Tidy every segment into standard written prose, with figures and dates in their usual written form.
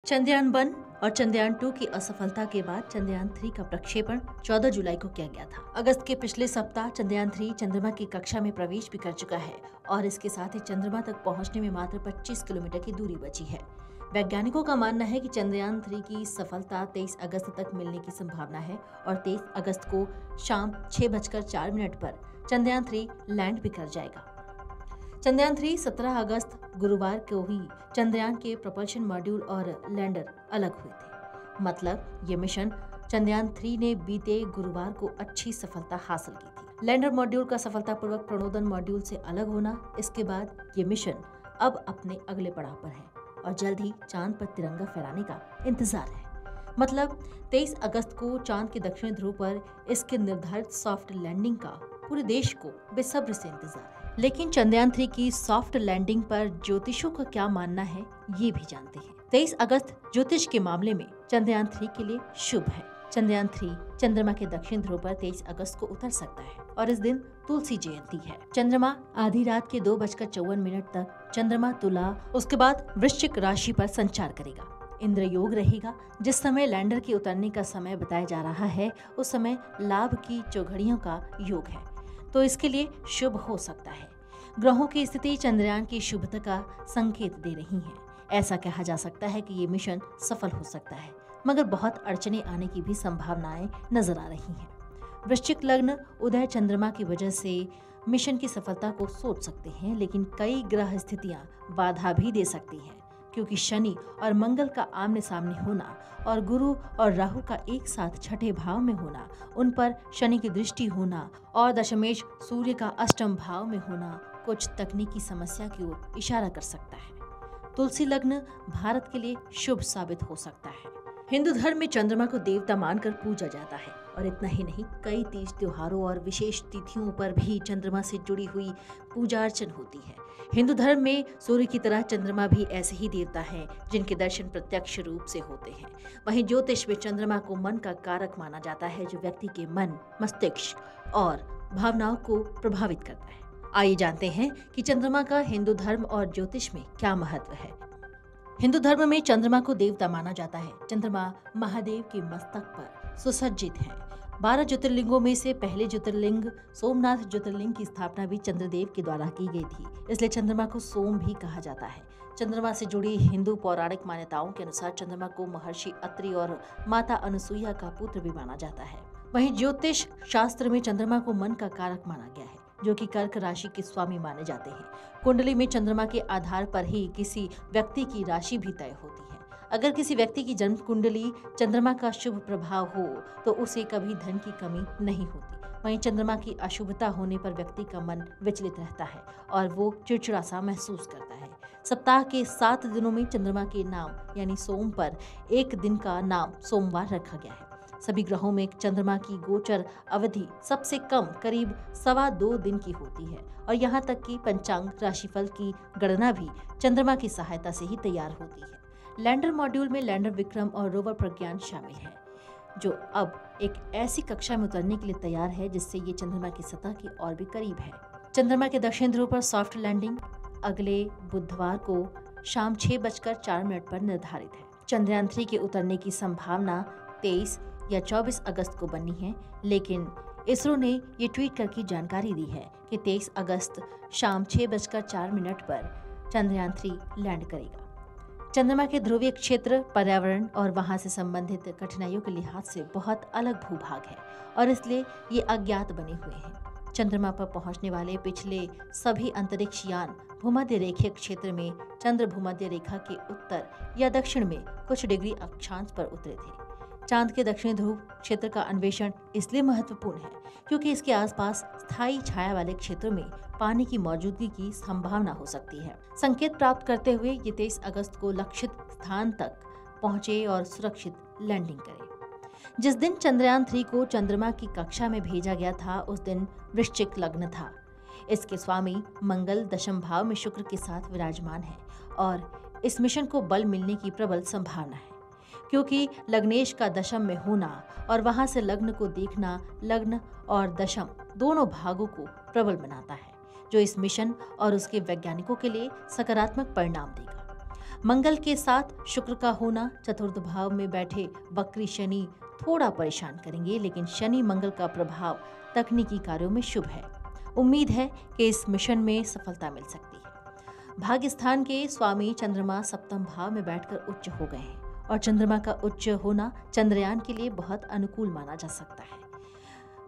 चंद्रयान-1 और चंद्रयान-2 की असफलता के बाद चंद्रयान-3 का प्रक्षेपण 14 जुलाई को किया गया था। अगस्त के पिछले सप्ताह चंद्रयान-3 चंद्रमा की कक्षा में प्रवेश भी कर चुका है और इसके साथ ही चंद्रमा तक पहुंचने में मात्र 25 किलोमीटर की दूरी बची है। वैज्ञानिकों का मानना है कि चंद्रयान-3 की सफलता 23 अगस्त तक मिलने की संभावना है और 23 अगस्त को शाम 6:04 पर चंद्रयान-3 लैंड भी कर जाएगा। चंद्रयान-3 17 अगस्त गुरुवार को ही चंद्रयान के propulsion मॉड्यूल और लैंडर अलग हुए थे। मतलब ये मिशन चंद्रयान-3 ने बीते गुरुवार को अच्छी सफलता हासिल की थी। लैंडर मॉड्यूल का सफलतापूर्वक प्रणोदन मॉड्यूल से अलग होना, इसके बाद ये मिशन अब अपने अगले पड़ाव पर है और जल्द ही चांद पर तिरंगा फहराने का इंतजार है। मतलब 23 अगस्त को चांद के दक्षिणी ध्रुव पर इसके निर्धारित सॉफ्ट लैंडिंग का पूरे देश को बेसब्री से इंतजार है। लेकिन चंद्रयान-3 की सॉफ्ट लैंडिंग पर ज्योतिषों का क्या मानना है, ये भी जानते हैं। 23 अगस्त ज्योतिष के मामले में चंद्रयान-3 के लिए शुभ है। चंद्रयान-3 चंद्रमा के दक्षिण ध्रुव पर 23 अगस्त को उतर सकता है और इस दिन तुलसी जयंती है। चंद्रमा आधी रात के 2:54 तक चंद्रमा तुला, उसके बाद वृश्चिक राशि पर संचार करेगा। इंद्र योग रहेगा। जिस समय लैंडर के उतरने का समय बताया जा रहा है, उस समय लाभ की चौघड़ियों का योग है, तो इसके लिए शुभ हो सकता है। ग्रहों की स्थिति चंद्रयान की शुभता का संकेत दे रही है। ऐसा कहा जा सकता है कि ये मिशन सफल हो सकता है, मगर बहुत अड़चने आने की भी संभावनाएं नजर आ रही हैं। वृश्चिक लग्न उदय चंद्रमा की वजह से मिशन की सफलता को सोच सकते हैं, लेकिन कई ग्रह स्थितियां बाधा भी दे सकती हैं, क्योंकि शनि और मंगल का आमने सामने होना और गुरु और राहु का एक साथ छठे भाव में होना, उन पर शनि की दृष्टि होना और दशमेश सूर्य का अष्टम भाव में होना कुछ तकनीकी समस्या की ओर इशारा कर सकता है। तुलसी लग्न भारत के लिए शुभ साबित हो सकता है। हिंदू धर्म में चंद्रमा को देवता मानकर पूजा जाता है और इतना ही नहीं, कई तीज त्योहारों और विशेष तिथियों पर भी चंद्रमा से जुड़ी हुई पूजा अर्चन होती है। हिंदू धर्म में सूर्य की तरह चंद्रमा भी ऐसे ही देवता हैं जिनके दर्शन प्रत्यक्ष रूप से होते हैं। वहीं ज्योतिष में चंद्रमा को मन का कारक माना जाता है, जो व्यक्ति के मन, मस्तिष्क और भावनाओं को प्रभावित करता है। आइए जानते हैं कि चंद्रमा का हिंदू धर्म और ज्योतिष में क्या महत्व है। हिंदू धर्म में चंद्रमा को देवता माना जाता है। चंद्रमा महादेव के मस्तक पर सुसज्जित है। 12 ज्योतिर्लिंगों में से पहले ज्योतिर्लिंग सोमनाथ ज्योतिर्लिंग की स्थापना भी चंद्रदेव के द्वारा की गई थी, इसलिए चंद्रमा को सोम भी कहा जाता है। चंद्रमा से जुड़ी हिंदू पौराणिक मान्यताओं के अनुसार चंद्रमा को महर्षि अत्रि और माता अनुसुईया का पुत्र भी माना जाता है। वहीं ज्योतिष शास्त्र में चंद्रमा को मन का कारक माना गया है, जो कि कर्क राशि के स्वामी माने जाते हैं। कुंडली में चंद्रमा के आधार पर ही किसी व्यक्ति की राशि भी तय होती है। अगर किसी व्यक्ति की जन्म कुंडली चंद्रमा का शुभ प्रभाव हो तो उसे कभी धन की कमी नहीं होती। वहीं चंद्रमा की अशुभता होने पर व्यक्ति का मन विचलित रहता है और वो चिड़चिड़ा सा महसूस करता है। सप्ताह के 7 दिनों में चंद्रमा के नाम यानी सोम पर एक दिन का नाम सोमवार रखा गया है। सभी ग्रहों में चंद्रमा की गोचर अवधि सबसे कम करीब 2.25 दिन की होती है और यहाँ तक कि पंचांग राशिफल की गणना भी चंद्रमा की सहायता से ही तैयार होती है। लैंडर मॉड्यूल में लैंडर विक्रम और रोवर प्रज्ञान शामिल है, जो अब एक ऐसी कक्षा में उतरने के लिए तैयार है जिससे ये चंद्रमा की सतह के और भी करीब है। चंद्रमा के दक्षिण ध्रुव पर सॉफ्ट लैंडिंग अगले बुधवार को शाम 6:04 पर निर्धारित है। चंद्रयान-3 के उतरने की संभावना 23 या 24 अगस्त को बनी है, लेकिन इसरो ने ये ट्वीट करके जानकारी दी है कि 23 अगस्त शाम 6:04 पर चंद्रयान-3 लैंड करेगा। चंद्रमा के ध्रुवीय क्षेत्र, पर्यावरण और वहां से संबंधित कठिनाइयों के लिहाज से बहुत अलग भूभाग है और इसलिए ये अज्ञात बने हुए हैं। चंद्रमा पर पहुंचने वाले पिछले सभी अंतरिक्ष यान भूमध्य रेखीय क्षेत्र में चंद्र भूमध्य रेखा के उत्तर या दक्षिण में कुछ डिग्री अक्षांश पर उतरे थे। चांद के दक्षिणी ध्रुव क्षेत्र का अन्वेषण इसलिए महत्वपूर्ण है क्योंकि इसके आसपास स्थायी छाया वाले क्षेत्रों में पानी की मौजूदगी की संभावना हो सकती है। संकेत प्राप्त करते हुए ये 23 अगस्त को लक्षित स्थान तक पहुंचे और सुरक्षित लैंडिंग करे। जिस दिन चंद्रयान-3 को चंद्रमा की कक्षा में भेजा गया था, उस दिन वृश्चिक लग्न था। इसके स्वामी मंगल दशम भाव में शुक्र के साथ विराजमान है और इस मिशन को बल मिलने की प्रबल संभावना है, क्योंकि लग्नेश का दशम में होना और वहां से लग्न को देखना लग्न और दशम दोनों भागों को प्रबल बनाता है, जो इस मिशन और उसके वैज्ञानिकों के लिए सकारात्मक परिणाम देगा। मंगल के साथ शुक्र का होना चतुर्थ भाव में बैठे वक्री शनि थोड़ा परेशान करेंगे, लेकिन शनि मंगल का प्रभाव तकनीकी कार्यों में शुभ है। उम्मीद है कि इस मिशन में सफलता मिल सकती है। भाग्य स्थान के स्वामी चंद्रमा सप्तम भाव में बैठकर उच्च हो गए हैं और चंद्रमा का उच्च होना चंद्रयान के लिए बहुत अनुकूल माना जा सकता है।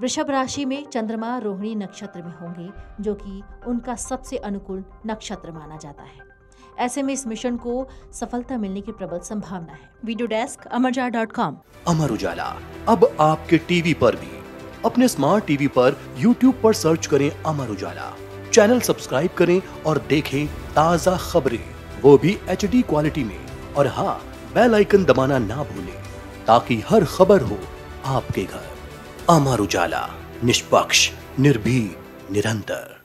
वृषभ राशि में चंद्रमा रोहिणी नक्षत्र में होंगे, जो कि उनका सबसे अनुकूल नक्षत्र माना जाता है। ऐसे में इस मिशन को सफलता मिलने की प्रबल संभावना है। Video desk amarja.com। Amar Ujala अब आपके टीवी पर भी। अपने स्मार्ट टीवी पर YouTube पर सर्च करें अमर उजाला, चैनल सब्सक्राइब करें और देखें ताजा खबरें, वो भी HD क्वालिटी में। और हाँ, बेल आइकन दबाना ना भूलें ताकि हर खबर हो आपके घर। अमर उजाला, निष्पक्ष, निर्भीक, निरंतर।